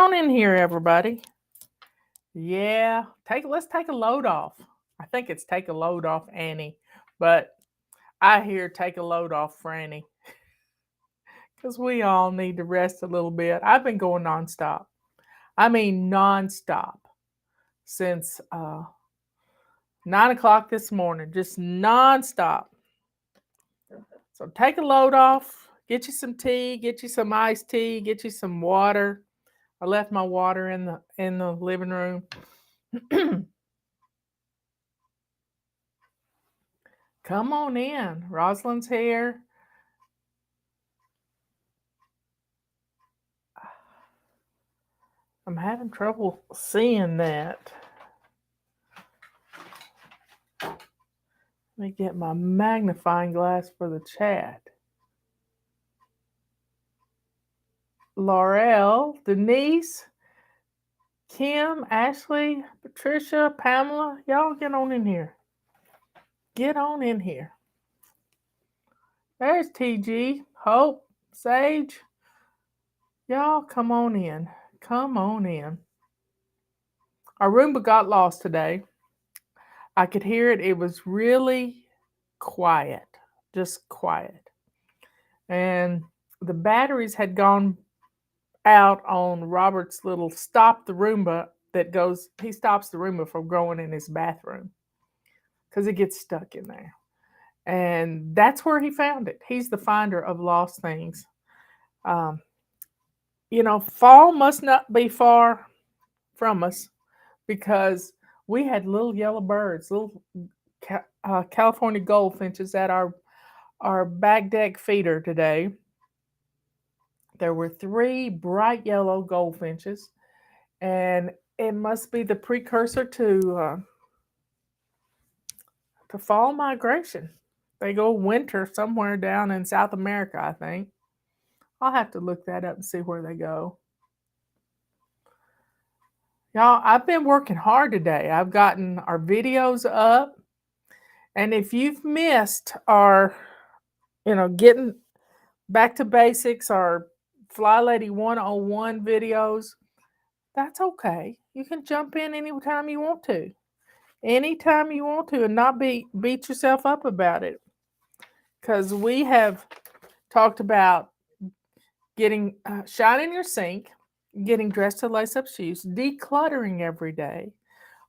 on in here, everybody. Yeah, let's take a load off. I think it's take a load off Annie, but I hear take a load off Franny because we all need to rest a little bit. I've been going nonstop. I mean, nonstop since 9 o'clock this morning, just nonstop. So take a load off. Get you some tea. Get you some iced tea. Get you some water. I left my water in the living room. Come on in. Rosalind's here. I'm having trouble seeing that. Let me get my magnifying glass for the chat. Laurel, Denise, Kim, Ashley, Patricia, Pamela, y'all get on in here. Get on in here. There's TG, Hope, Sage. Y'all come on in. Come on in. Our Roomba got lost today. I could hear it. It was really quiet, just quiet. And the batteries had gone out on Robert's little stop the Roomba that goes, he stops the Roomba from going in his bathroom because it gets stuck in there. And that's where he found it. He's the finder of lost things. Fall must not be far from us because we had little yellow birds, little California goldfinches at our back deck feeder today. There were 3 bright yellow goldfinches, and it must be the precursor to fall migration. They go winter somewhere down in South America, I think. I'll have to look that up and see where they go. Y'all, I've been working hard today. I've gotten our videos up. And if you've missed our, getting back to basics, our FlyLady 101 videos, that's okay. You can jump in anytime you want to. Anytime you want to and not beat yourself up about it. Because we have talked about getting shine in your sink, getting dressed to lace up shoes, decluttering every day.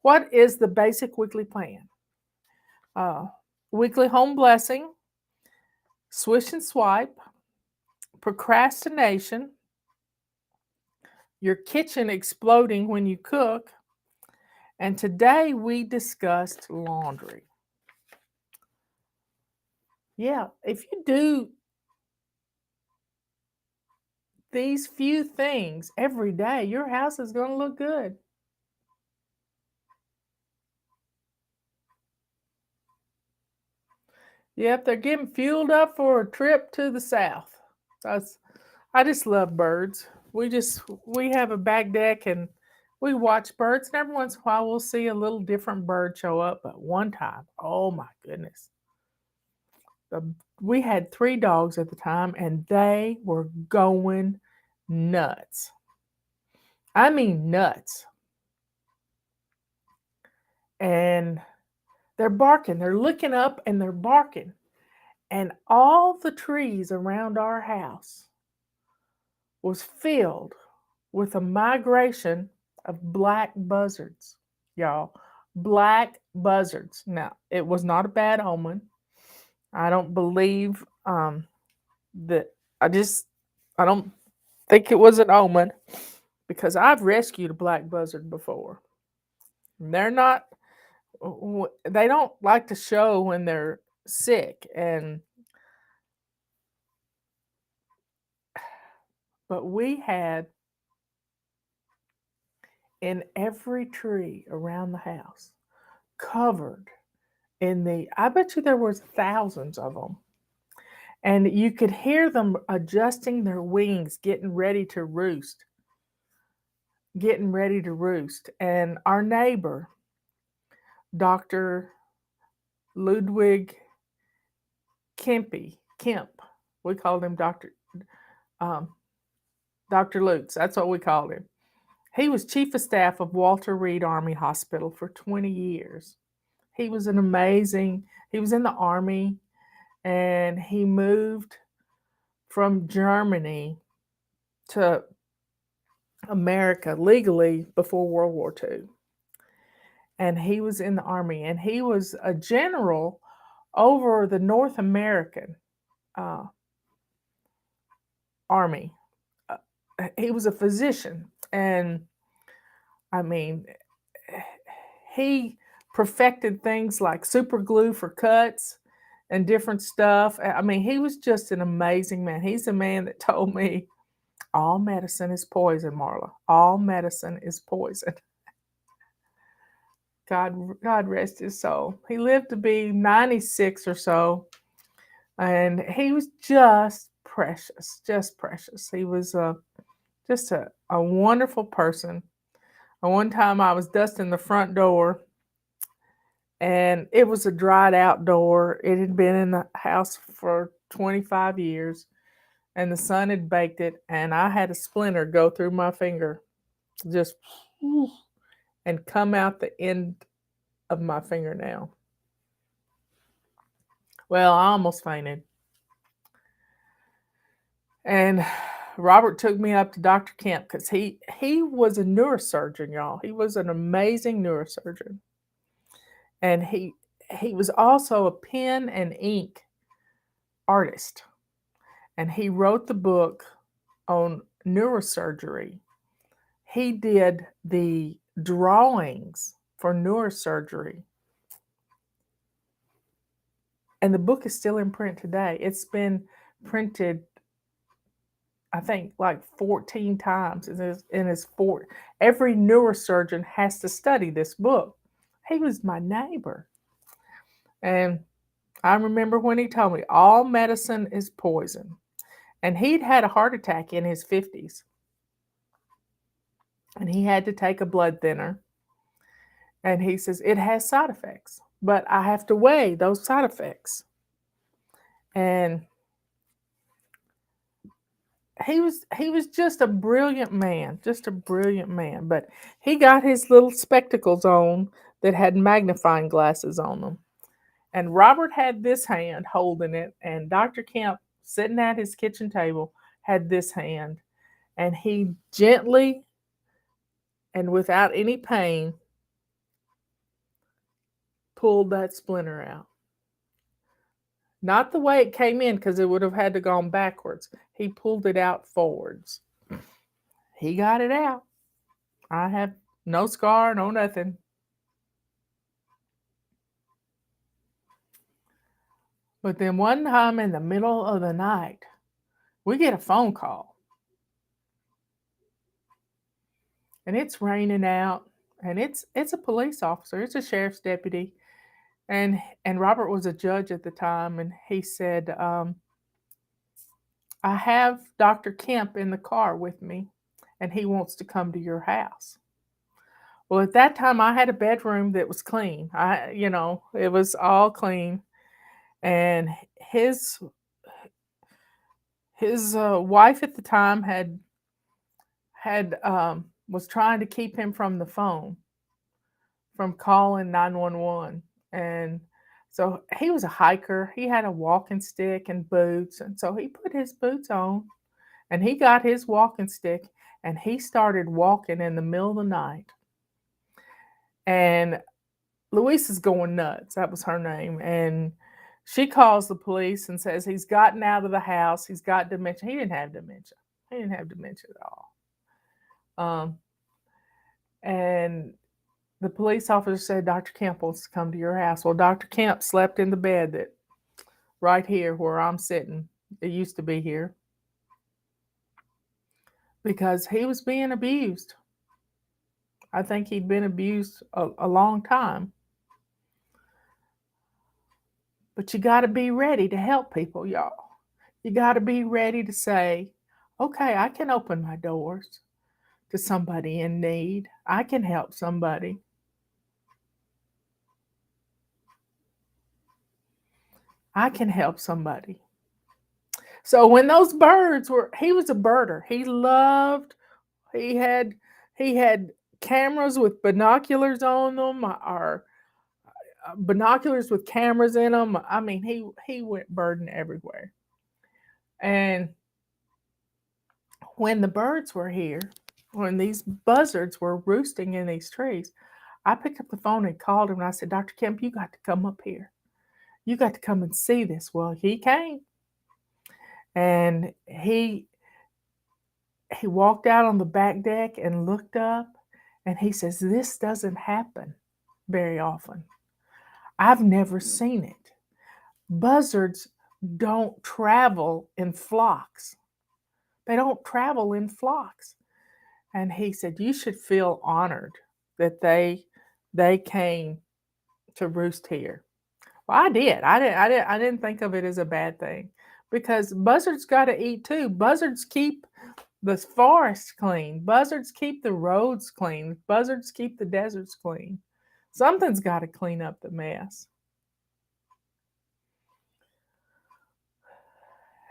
What is the basic weekly plan? Weekly home blessing, swish and swipe, procrastination, your kitchen exploding when you cook, and today we discussed laundry. Yeah, if you do these few things every day, your house is going to look good. Yep, they're getting fueled up for a trip to the south. I just love birds. We have a back deck and we watch birds, and every once in a while we'll see a little different bird show up. But one time, oh my goodness, we had 3 dogs at the time, and they were going nuts. I mean nuts. And they're barking. They're looking up and they're barking. And all the trees around our house was filled with a migration of black buzzards, y'all. Black buzzards. Now, it was not a bad omen. I don't believe that. I don't think it was an omen because I've rescued a black buzzard before. They're not, they don't like to show when they're sick, but we had in every tree around the house covered I bet you there was thousands of them. And you could hear them adjusting their wings, getting ready to roost. And our neighbor, Dr. Ludwig Kemp, we called him Dr. Lutz. That's what we called him. He was chief of staff of Walter Reed Army Hospital for 20 years. He was he was in the Army, and he moved from Germany to America legally before World War II. And he was in the Army, and he was a general over the North American uh, Army. Uh, he was a physician, and I mean, he perfected things like super glue for cuts and different stuff. I mean, he was just an amazing man. He's the man that told me all medicine is poison, Marla. All medicine is poison. God rest his soul. He lived to be 96 or so, and he was just precious, just precious. He was just a wonderful person. And one time I was dusting the front door, and it was a dried out door. It had been in the house for 25 years, and the sun had baked it, and I had a splinter go through my finger, just and come out the end of my fingernail. Well, I almost fainted. And Robert took me up to Dr. Kemp because he was a neurosurgeon, y'all. He was an amazing neurosurgeon. And he was also a pen and ink artist. And he wrote the book on neurosurgery. He did the drawings for neurosurgery. And the book is still in print today. It's been printed, I think, like 14 times. Every neurosurgeon has to study this book. He was my neighbor. And I remember when he told me all medicine is poison. And he'd had a heart attack in his 50s. And he had to take a blood thinner. And he says, it has side effects, but I have to weigh those side effects. And he was just a brilliant man, But he got his little spectacles on that had magnifying glasses on them. And Robert had this hand holding it, and Dr. Kemp, sitting at his kitchen table, had this hand. And he gently and without any pain pulled that splinter out. Not the way it came in, because it would have had to gone backwards. He pulled it out forwards. He got it out. I have no scar, no nothing. But then one time in the middle of the night, we get a phone call. And it's raining out, and it's a police officer. It's a sheriff's deputy. And Robert was a judge at the time, and he said, I have Dr. Kemp in the car with me, and he wants to come to your house. Well, at that time, I had a bedroom that was clean. It was all clean. And his wife at the time was trying to keep him from the phone, from calling 911. And so he was a hiker. He had a walking stick and boots. And so he put his boots on, and he got his walking stick, and he started walking in the middle of the night. And Louisa's going nuts. That was her name. And she calls the police and says he's gotten out of the house. He's got dementia. He didn't have dementia. At all. And the police officer said, Dr. Kemp wants to come to your house. Well, Dr. Kemp slept in the bed that right here where I'm sitting. It used to be here. Because he was being abused. I think he'd been abused a long time. But you got to be ready to help people, y'all. You got to be ready to say, okay, I can open my doors to somebody in need. I can help somebody. I can help somebody. So when those birds he was a birder. He He had cameras with binoculars on them, or binoculars with cameras in them. I mean, he went birding everywhere. And when the birds were here, when these buzzards were roosting in these trees, I picked up the phone and called him and I said, Dr. Kemp, you got to come up here. You got to come and see this. Well, he came and he walked out on the back deck and looked up and he says, this doesn't happen very often. I've never seen it. Buzzards don't travel in flocks. They don't travel in flocks. And he said, you should feel honored that they came to roost here. Well, I did. I didn't think of it as a bad thing because buzzards got to eat too. Buzzards keep the forests clean. Buzzards keep the roads clean. Buzzards keep the deserts clean. Something's got to clean up the mess.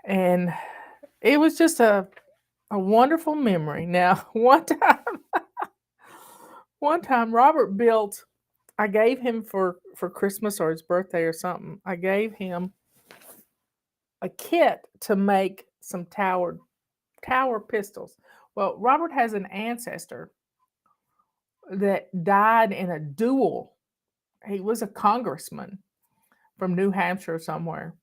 And it was just a wonderful memory. Now, one time Robert built, I gave him for Christmas or his birthday or something, I gave him a kit to make some tower pistols. Well, Robert has an ancestor that died in a duel. He was a congressman from New Hampshire somewhere,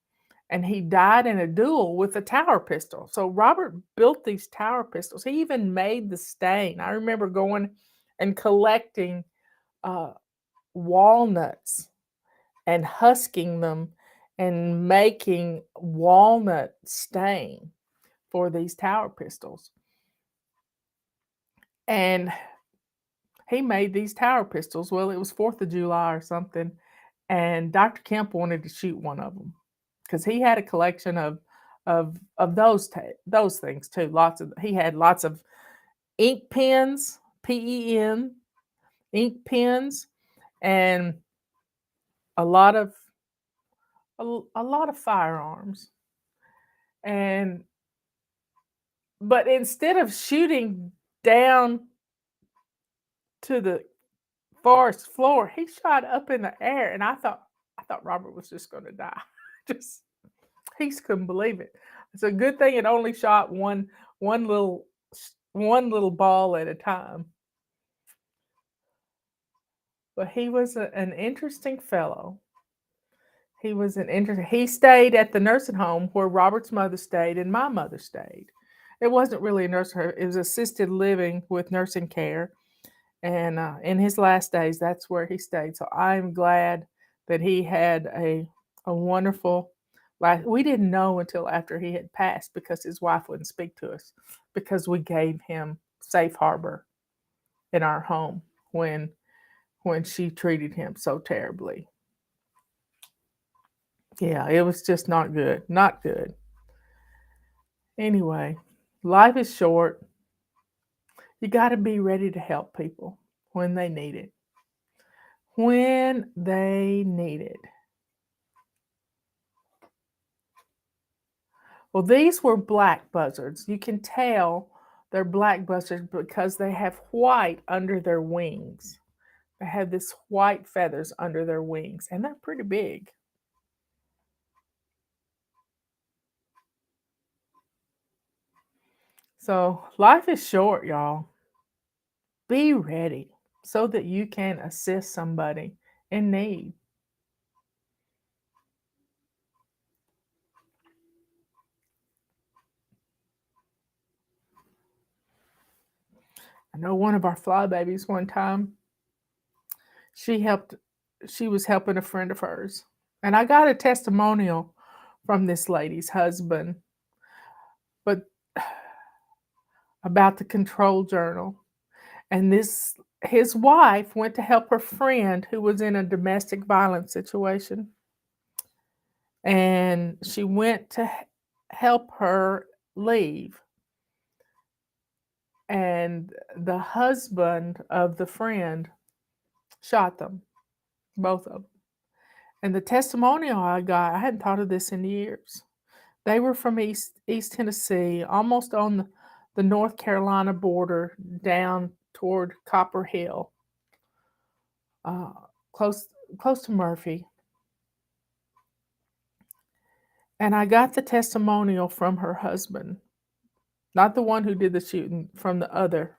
and he died in a duel with a tower pistol. So Robert built these tower pistols. He even made the stain. I remember going and collecting walnuts and husking them and making walnut stain for these tower pistols. And he made these tower pistols. Well, it was 4th of July or something, and Dr. Kemp wanted to shoot one of them because he had a collection of those things too. He had lots of ink pens, PEN ink pens, and a lot of a lot of firearms. And but instead of shooting down to the forest floor, he shot up in the air, and I thought Robert was just going to die. Just he couldn't believe it. It's a good thing it only shot one little one little ball at a time. But he was an interesting fellow. He stayed at the nursing home where Robert's mother stayed and my mother stayed. It wasn't really a nursing home, it was assisted living with nursing care. And in his last days, that's where he stayed. So I'm glad that he had a wonderful life. We didn't know until after he had passed because his wife wouldn't speak to us because we gave him safe harbor in our home when she treated him so terribly. Yeah, it was just not good. Not good. Anyway, life is short. You got to be ready to help people when they need it. When they need it. Well, these were black buzzards. You can tell they're black buzzards because they have white under their wings. They have this white feathers under their wings, and they're pretty big. So life is short, y'all. Be ready so that you can assist somebody in need. I know one of our fly babies one time, she helped, she was helping a friend of hers. And I got a testimonial from this lady's husband, but about the control journal. And his wife went to help her friend who was in a domestic violence situation. And she went to help her leave. And the husband of the friend shot them, both of them. And the testimonial I got, I hadn't thought of this in years. They were from East Tennessee, almost on the North Carolina border, down toward Copper Hill, uh, close close to Murphy, and I got the testimonial from her husband, not the one who did the shooting, from the other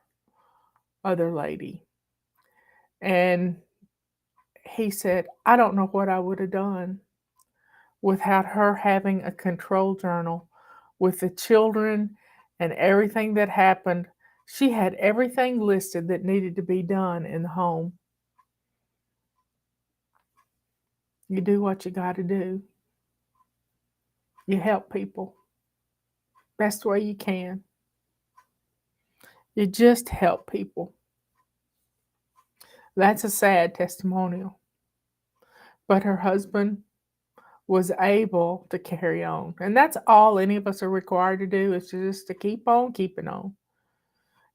lady. And he said, I don't know what I would have done without her having a control journal with the children and everything that happened. She had everything listed that needed to be done in the home. You do what you got to do. You help people best way you can. You just help people. That's a sad testimonial. But her husband was able to carry on. And that's all any of us are required to do, is just to keep on keeping on.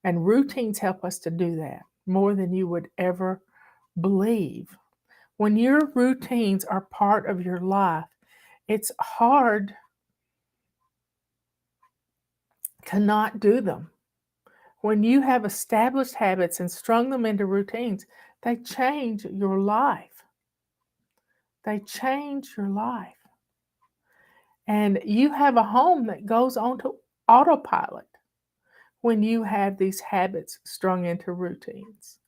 And routines help us to do that more than you would ever believe. When your routines are part of your life, it's hard to not do them. When you have established habits and strung them into routines, they change your life. They change your life. And you have a home that goes on to autopilot when you have these habits strung into routines.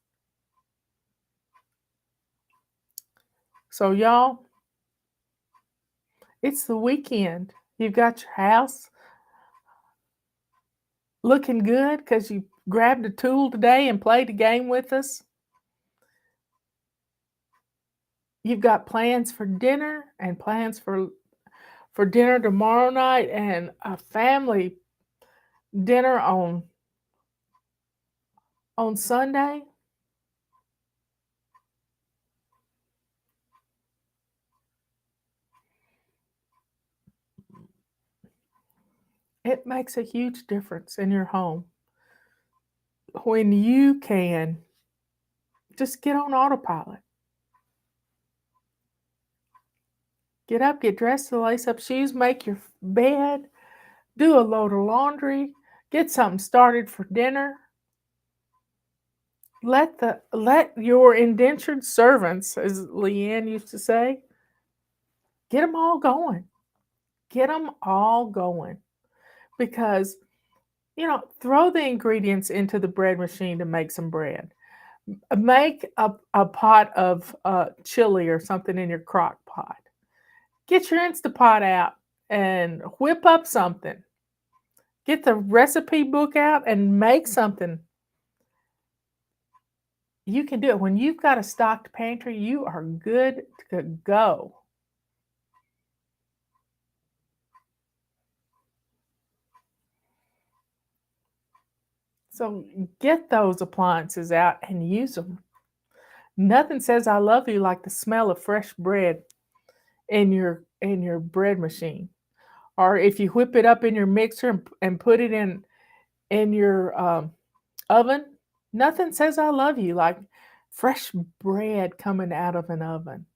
So, y'all, it's the weekend. You've got your house looking good because you grabbed a tool today and played a game with us. You've got plans for dinner and plans for dinner tomorrow night and a family dinner on Sunday. It makes a huge difference in your home when you can just get on autopilot. Get up, get dressed, lace up shoes, make your bed, do a load of laundry, get something started for dinner. Let your indentured servants, as Leanne used to say, get them all going. Get them all going. Because, throw the ingredients into the bread machine to make some bread. Make a pot of chili or something in your crock pot. Get your Instapot out and whip up something. Get the recipe book out and make something. You can do it. When you've got a stocked pantry, you are good to go. So get those appliances out and use them. Nothing says I love you like the smell of fresh bread in your bread machine. Or if you whip it up in your mixer and put it in your oven, nothing says I love you like fresh bread coming out of an oven,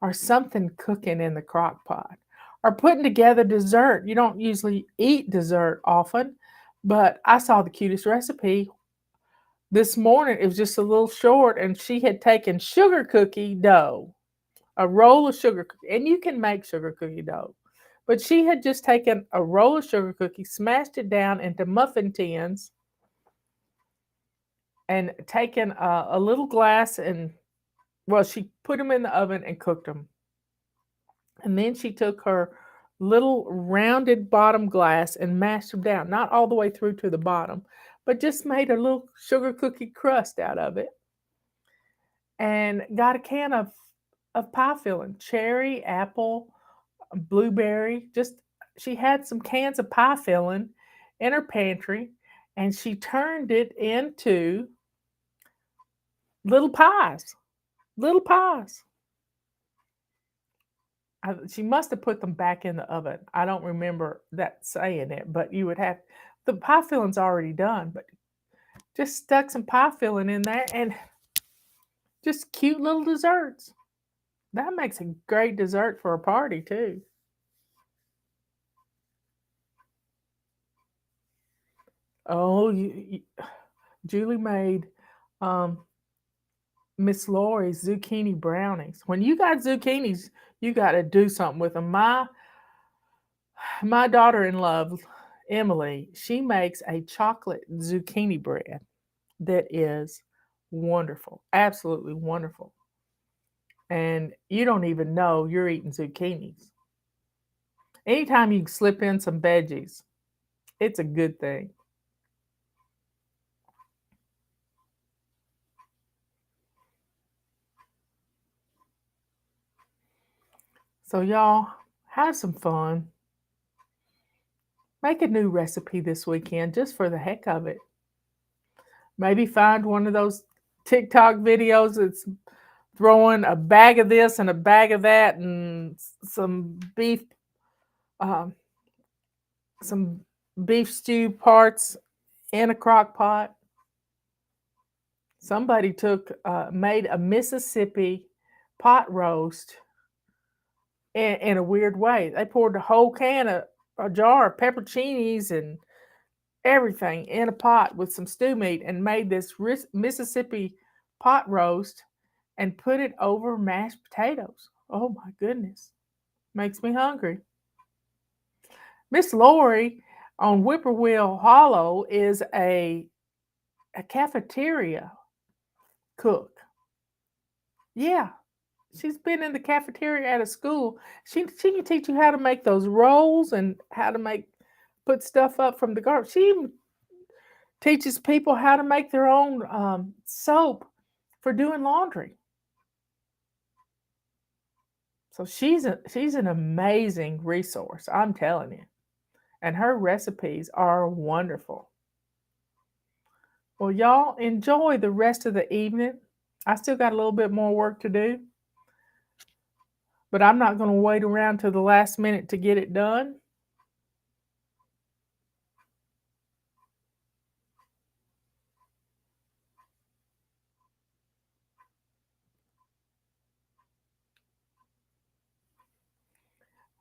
or something cooking in the crock pot, or putting together dessert. You don't usually eat dessert often, but I saw the cutest recipe this morning. It was just a little short, and she had taken sugar cookie dough, a roll of sugar cookie, and you can make sugar cookie dough. But she had just taken a roll of sugar cookies, smashed it down into muffin tins, and taken a little glass and, well, she put them in the oven and cooked them. And then she took her little rounded bottom glass and mashed them down, not all the way through to the bottom, but just made a little sugar cookie crust out of it. And got a can of pie filling, cherry, apple, blueberry. Just, she had some cans of pie filling in her pantry, and she turned it into little pies. Little pies. She must have put them back in the oven. I don't remember that saying it, but you would have, the pie filling's already done, but just stuck some pie filling in there and just cute little desserts. That makes a great dessert for a party too. Oh, Julie made Miss Lori's zucchini brownies. When you got zucchinis, you got to do something with them. My daughter-in-law, Emily, she makes a chocolate zucchini bread that is wonderful, absolutely wonderful. And you don't even know you're eating zucchinis. Anytime you slip in some veggies, it's a good thing. So y'all, have some fun. Make a new recipe this weekend just for the heck of it. Maybe find one of those TikTok videos that's throwing a bag of this and a bag of that and um, some beef stew parts in a crock pot. Somebody made a Mississippi pot roast in a weird way. They poured the whole a jar of pepperoncinis and everything in a pot with some stew meat and made this Mississippi pot roast and put it over mashed potatoes. Oh my goodness. Makes me hungry. Miss Lori on Whippoorwill Hollow is a cafeteria cook. Yeah, she's been in the cafeteria at a school. She can teach you how to make those rolls and how to put stuff up from the garbage. She even teaches people how to make their own soap for doing laundry. So she's an amazing resource, I'm telling you. And her recipes are wonderful. Well, y'all enjoy the rest of the evening. I still got a little bit more work to do, but I'm not going to wait around till the last minute to get it done.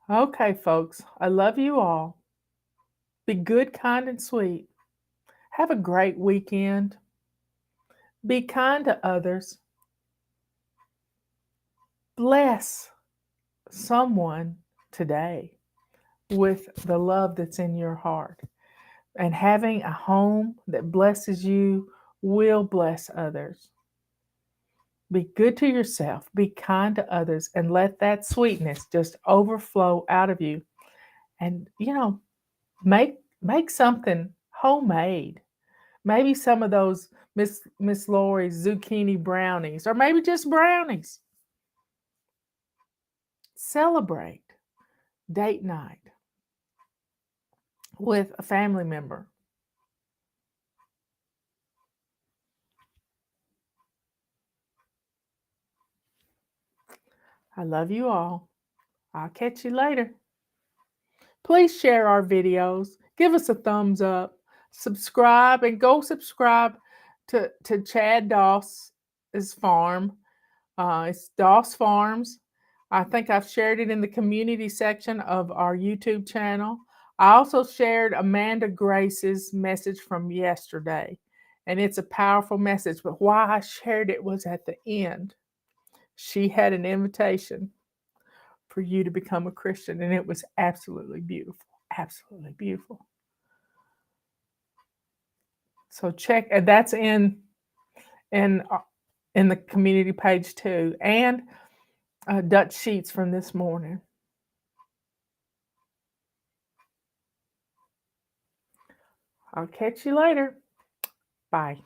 Okay, folks, I love you all. Be good, kind, and sweet. Have a great weekend. Be kind to others. Bless someone today with the love that's in your heart. And having a home that blesses you will bless others. Be good to yourself, be kind to others, and let that sweetness just overflow out of you. And make something homemade. Maybe some of those Miss Lori's zucchini brownies, or maybe just brownies. Celebrate date night with a family member. I love you all. I'll catch you later. Please share our videos. Give us a thumbs up. Subscribe and go subscribe to Chad Doss's farm. It's Doss Farms. I think I've shared it in the community section of our YouTube channel. I also shared Amanda Grace's message from yesterday, and it's a powerful message. But why I shared it was at the end. She had an invitation for you to become a Christian, and it was absolutely beautiful. Absolutely beautiful. So check, and that's in in the community page too, and Dutch sheets from this morning. I'll catch you later. Bye.